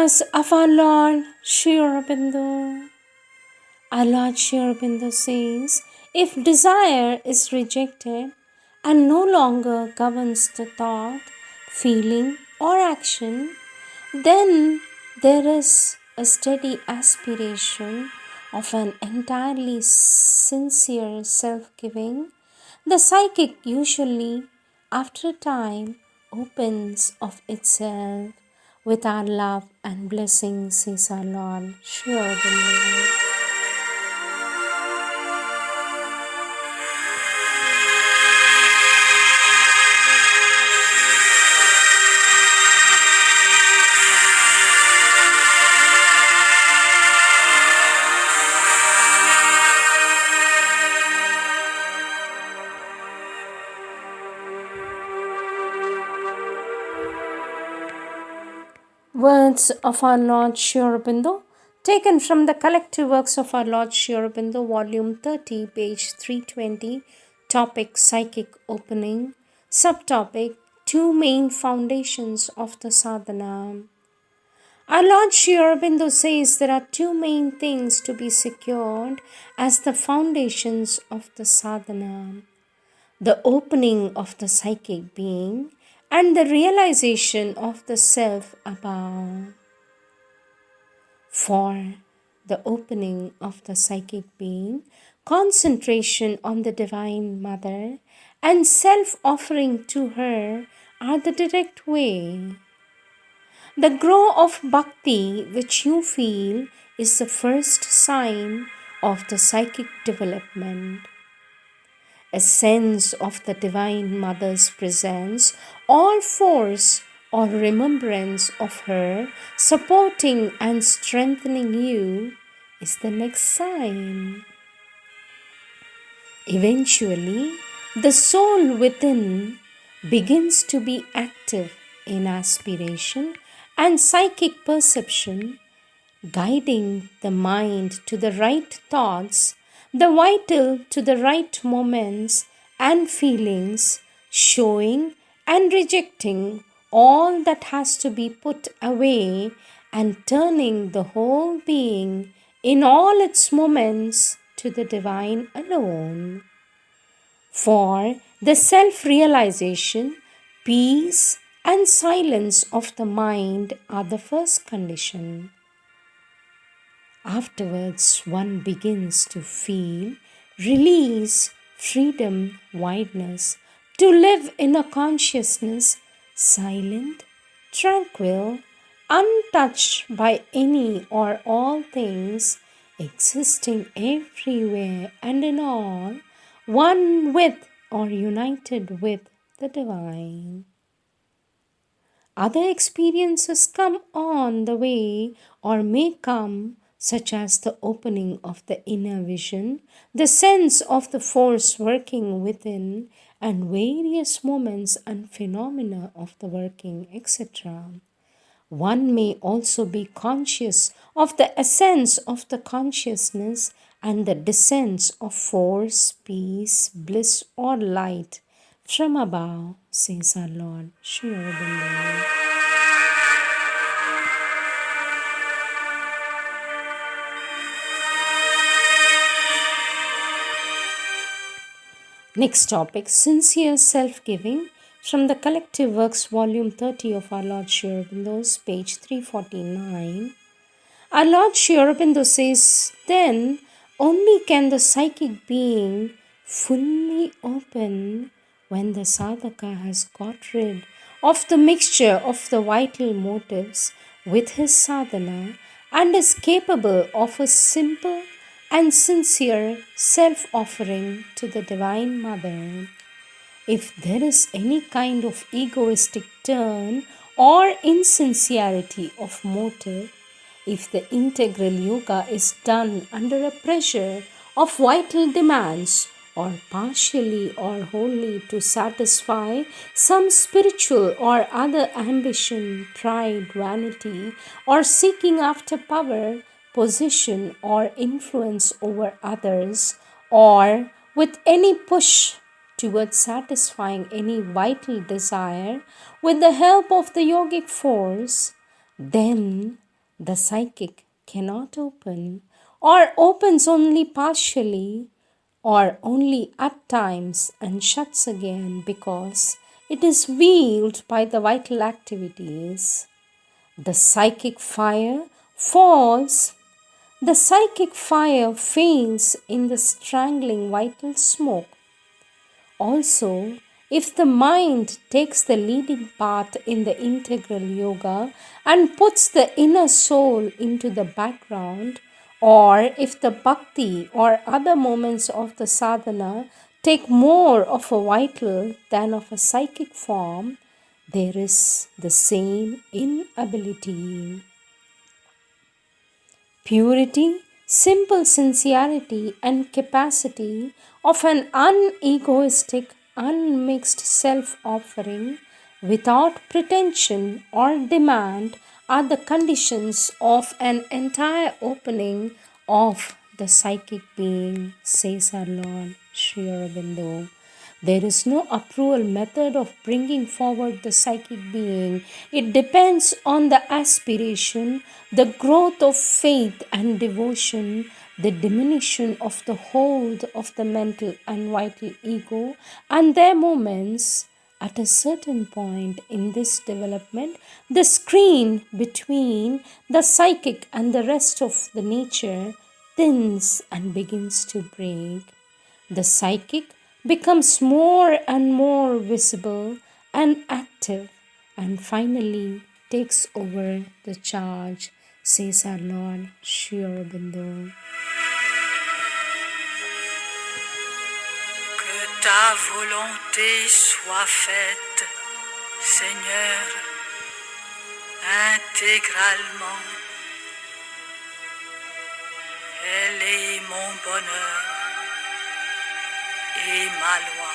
Words of our Lord Sri Aurobindo. Our Lord Sri Aurobindo says, if desire is rejected and no longer governs the thought, feeling or action, then there is a steady aspiration of an entirely sincere self-giving. The psychic usually, after a time, opens of itself with our love and blessings, says our Lord Sri Aurobindo. Words of our Lord Sri Aurobindo, taken from the collective works of our Lord Sri Aurobindo, volume 30, page 320, topic Psychic Opening, subtopic Two Main Foundations of the Sadhana. Our Lord Sri Aurobindo says there are two main things to be secured as the foundations of the sadhana: the opening of the psychic being and the realization of the self above. For the opening of the psychic being, concentration on the Divine Mother and self-offering to her are the direct way. The glow of bhakti which you feel is the first sign of the psychic development. A sense of the Divine Mother's presence or force or remembrance of her supporting and strengthening you is the next sign. Eventually, the soul within begins to be active in aspiration and psychic perception, guiding the mind to the right thoughts, the vital to the right moments and feelings, showing and rejecting all that has to be put away and turning the whole being in all its moments to the divine alone. For the self-realization, peace and silence of the mind are the first condition. Afterwards, one begins to feel release, freedom, wideness, to live in a consciousness silent, tranquil, untouched by any or all things, existing everywhere and in all, one with or united with the Divine. Other experiences come on the way or may come, such as the opening of the inner vision, the sense of the force working within, and various moments and phenomena of the working, etc. One may also be conscious of the essence of the consciousness and the descents of force, peace, bliss, or light from above, says our Lord Sri Aurobindo. Next topic, sincere self-giving, from the collective works, volume 30 of our Lord Sri Aurobindo's, page 349. Our Lord Sri Aurobindo says, then only can the psychic being fully open when the sadhaka has got rid of the mixture of the vital motives with his sadhana and is capable of a simple and sincere self-offering to the Divine Mother. If there is any kind of egoistic turn or insincerity of motive, if the integral yoga is done under a pressure of vital demands or partially or wholly to satisfy some spiritual or other ambition, pride, vanity, or seeking after power, position or influence over others, or with any push towards satisfying any vital desire with the help of the yogic force, then the psychic cannot open, or opens only partially, or only at times and shuts again because it is veiled by the vital activities. The psychic fire falls. The psychic fire fails in the strangling vital smoke. Also, if the mind takes the leading part in the integral yoga and puts the inner soul into the background, or if the bhakti or other moments of the sadhana take more of a vital than of a psychic form, there is the same inability. Purity, simple sincerity, and capacity of an unegoistic, unmixed self offering without pretension or demand are the conditions of an entire opening of the psychic being, says our Lord Sri Aurobindo. There is no approval method of bringing forward the psychic being. It depends on the aspiration, the growth of faith and devotion, the diminution of the hold of the mental and vital ego, and their moments. At a certain point in this development, the screen between the psychic and the rest of the nature thins and begins to break. The psychic becomes more and more visible and active and finally takes over the charge, says our Lord Sri Aurobindo. Que ta volonté soit faite, Seigneur, intégralement. Elle est mon bonheur et ma loi.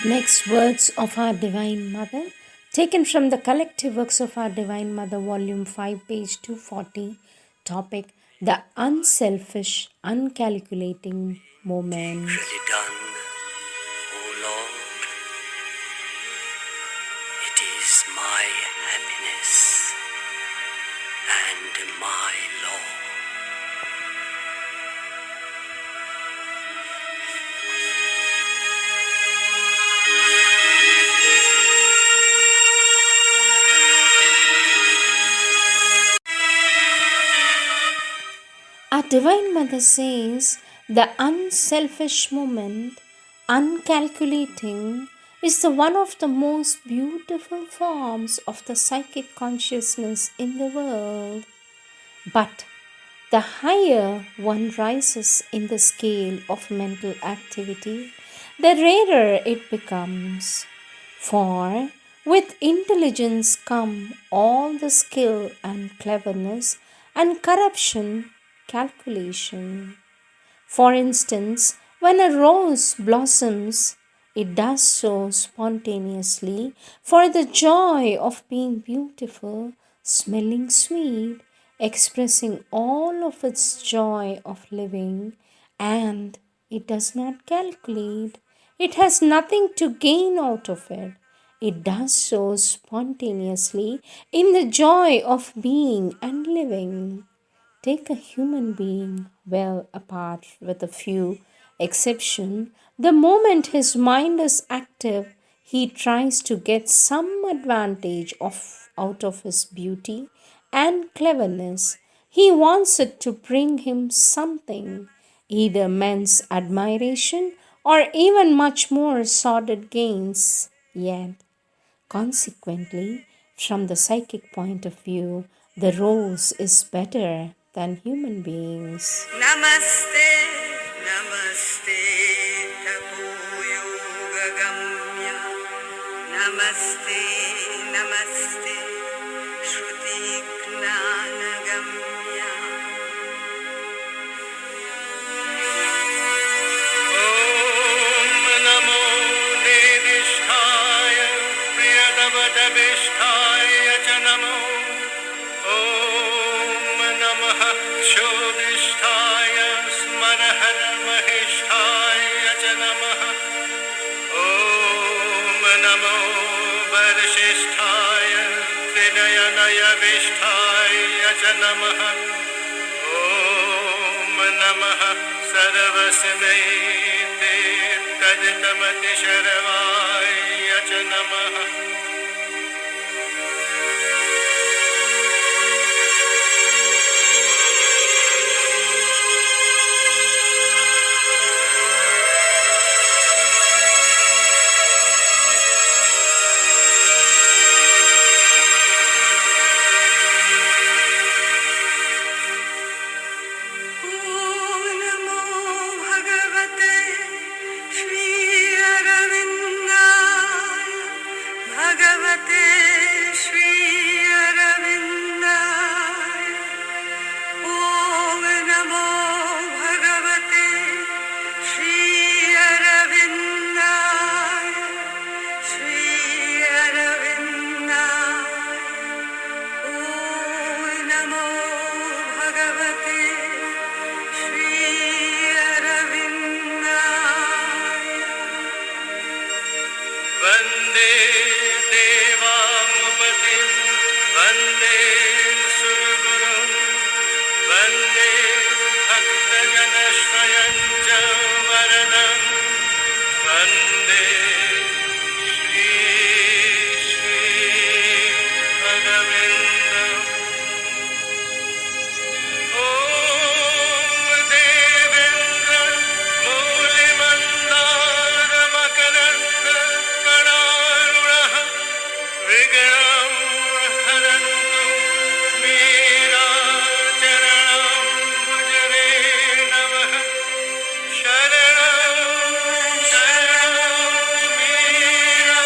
Next words of our Divine Mother, taken from the collective works of our Divine Mother, Volume 5, page 240, topic, the unselfish, uncalculating moment. Je l'ai done, O Lord. It is my happiness and my law. Our Divine Mother says the unselfish moment, uncalculating, is the one of the most beautiful forms of the psychic consciousness in the world. But the higher one rises in the scale of mental activity, the rarer it becomes. For with intelligence come all the skill and cleverness, and corruption calculation. For instance, when a rose blossoms, it does so spontaneously for the joy of being beautiful, smelling sweet, expressing all of its joy of living, and it does not calculate. It has nothing to gain out of it. It does so spontaneously in the joy of being and living. Take a human being, well apart with a few exceptions, the moment his mind is active, he tries to get some advantage out of his beauty and cleverness. He wants it to bring him something, either men's admiration or even much more sordid gains. Yet, consequently, from the psychic point of view, the rose is better than human beings. Namaste, namaste, Tapoyoga Gamya. Namaste, namaste, Shruti Gnana Gamya. Om Namo Devishthaya Priyadavadavishthaya शोधिष्ठाय स्मरहर महिष्ठाय च नमः। ॐ नमो वरशिष्ठाय त्रिनयनयविष्ठाय च नमः। ॐ नमः सर्वस्मैते तदितमतिशर्वाय च नमः। वन्दे देवामुपतिं वन्दे सुरगुरुं वन्दे भक्तजनश्रयं च वरदं वन्दे श्री अरविन्दम्। ॐ देवेन्द्र मूलिमन्दारमकरन्दकणारुणः विघ्नं हरन्तु मीराचरणम्बुजरे नमः। शरणं शरणं मीरा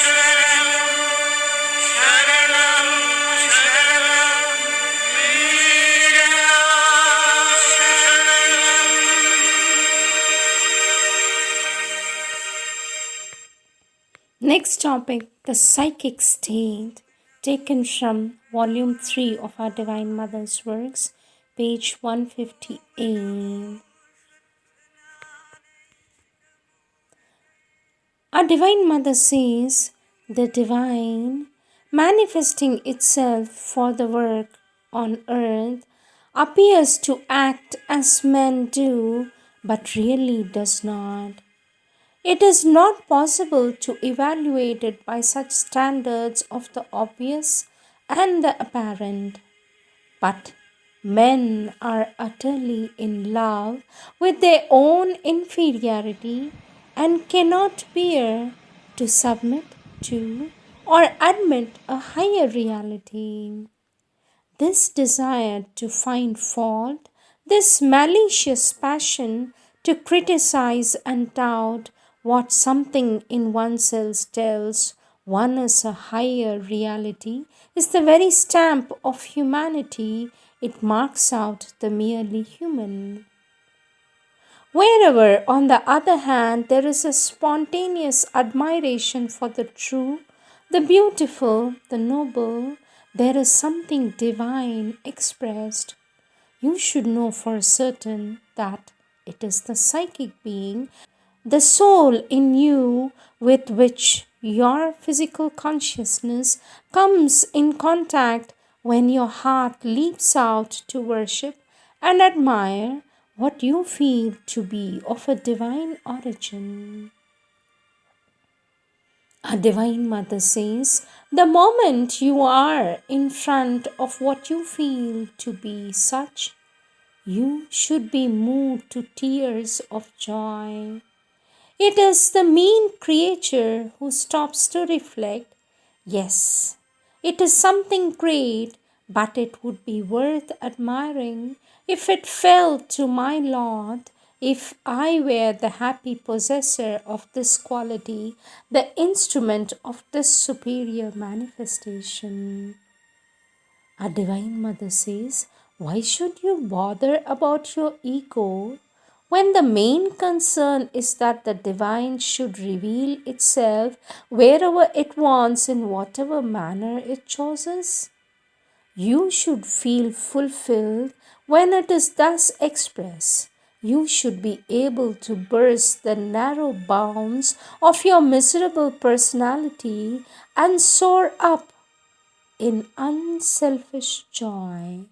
शरणं शरणं शरणं मीरा शरणं। Next topic, the psychic state, taken from volume 3 of our Divine Mother's works, page 158. Our Divine Mother says, the divine, manifesting itself for the work on earth, appears to act as men do, but really does not. It is not possible to evaluate it by such standards of the obvious and the apparent. But men are utterly in love with their own inferiority and cannot bear to submit to or admit a higher reality. This desire to find fault, this malicious passion to criticize and doubt what something in oneself tells one is a higher reality, is the very stamp of humanity. It marks out the merely human. Wherever, on the other hand, there is a spontaneous admiration for the true, the beautiful, the noble, there is something divine expressed. You should know for certain that it is the psychic being, the soul in you, with which your physical consciousness comes in contact when your heart leaps out to worship and admire what you feel to be of a divine origin. Our Divine Mother says, the moment you are in front of what you feel to be such, you should be moved to tears of joy. It is the mean creature who stops to reflect, yes, it is something great, but it would be worth admiring if it fell to my lot, if I were the happy possessor of this quality, the instrument of this superior manifestation. Our Divine Mother says, why should you bother about your ego when the main concern is that the divine should reveal itself wherever it wants in whatever manner it chooses? You should feel fulfilled when it is thus expressed. You should be able to burst the narrow bounds of your miserable personality and soar up in unselfish joy.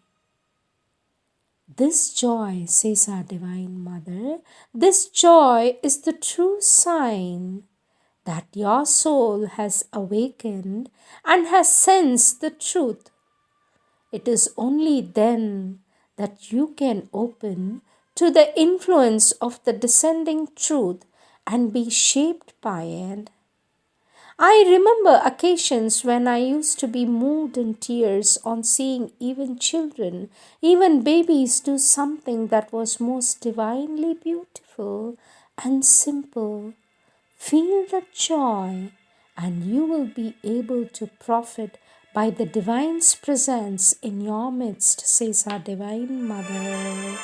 This joy, says our Divine Mother, this joy is the true sign that your soul has awakened and has sensed the truth. It is only then that you can open to the influence of the descending truth and be shaped by it. I remember occasions when I used to be moved in tears on seeing even children, even babies, do something that was most divinely beautiful and simple. Feel the joy, and you will be able to profit by the divine's presence in your midst, says our Divine Mother.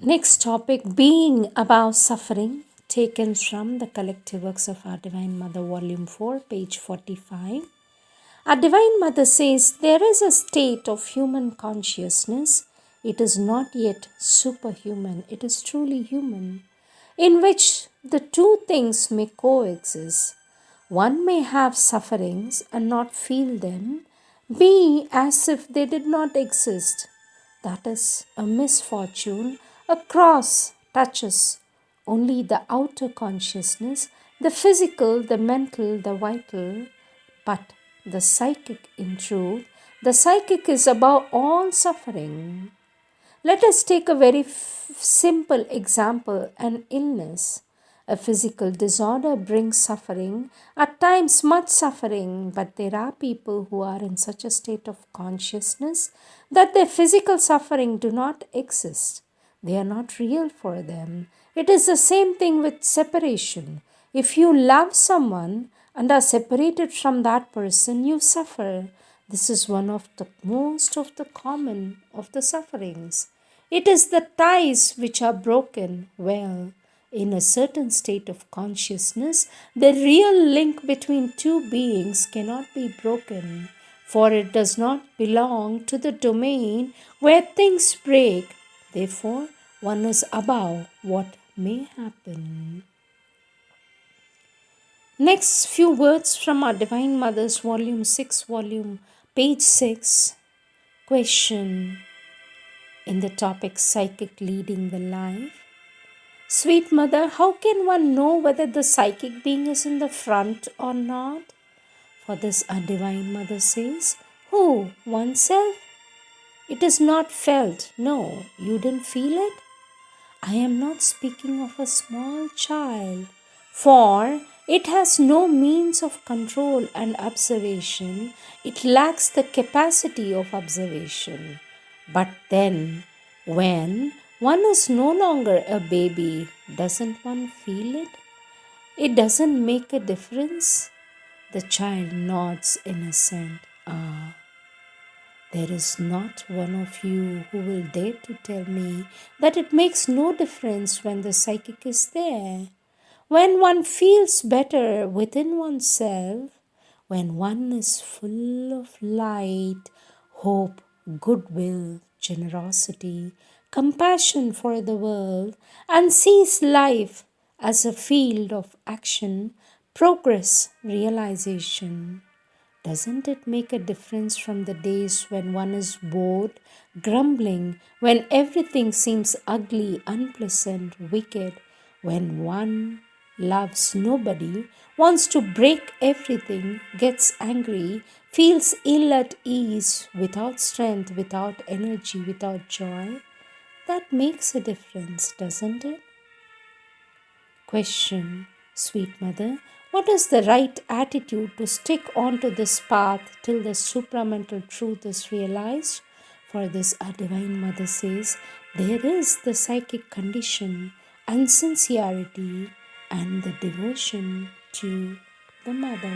Next topic, being above suffering, taken from the collective works of our Divine Mother, Volume 4, page 45. Our Divine Mother says there is a state of human consciousness. It is not yet superhuman, it is truly human, in which the two things may coexist. One may have sufferings and not feel them, be as if they did not exist. That is a misfortune. A cross touches only the outer consciousness, the physical, the mental, the vital, but the psychic in truth, the psychic is above all suffering. Let us take a very simple example, an illness. A physical disorder brings suffering, at times much suffering, but there are people who are in such a state of consciousness that their physical suffering do not exist. They are not real for them. It is the same thing with separation. If you love someone and are separated from that person, you suffer. This is one of the most of the common of the sufferings. It is the ties which are broken. Well, in a certain state of consciousness, the real link between two beings cannot be broken, for it does not belong to the domain where things break. Therefore, one is above what may happen. Next few words from our Divine Mother's Volume 6, page 6. Question in the topic Psychic Leading the Life. Sweet Mother, how can one know whether the psychic being is in the front or not? For this our Divine Mother says, who? Oneself? It is not felt. No, you didn't feel it? I am not speaking of a small child, for it has no means of control and observation. It lacks the capacity of observation. But then, when one is no longer a baby, doesn't one feel it? It doesn't make a difference. The child nods in assent. Ah, there is not one of you who will dare to tell me that it makes no difference when the psychic is there. When one feels better within oneself, when one is full of light, hope, goodwill, generosity, compassion for the world, and sees life as a field of action, progress, realization. Doesn't it make a difference from the days when one is bored, grumbling, when everything seems ugly, unpleasant, wicked, when one loves nobody, wants to break everything, gets angry, feels ill at ease, without strength, without energy, without joy? That makes a difference, doesn't it? Question, Sweet Mother, what is the right attitude to stick onto this path till the supramental truth is realized? For this, our Divine Mother says, there is the psychic condition and sincerity and the devotion to the Mother.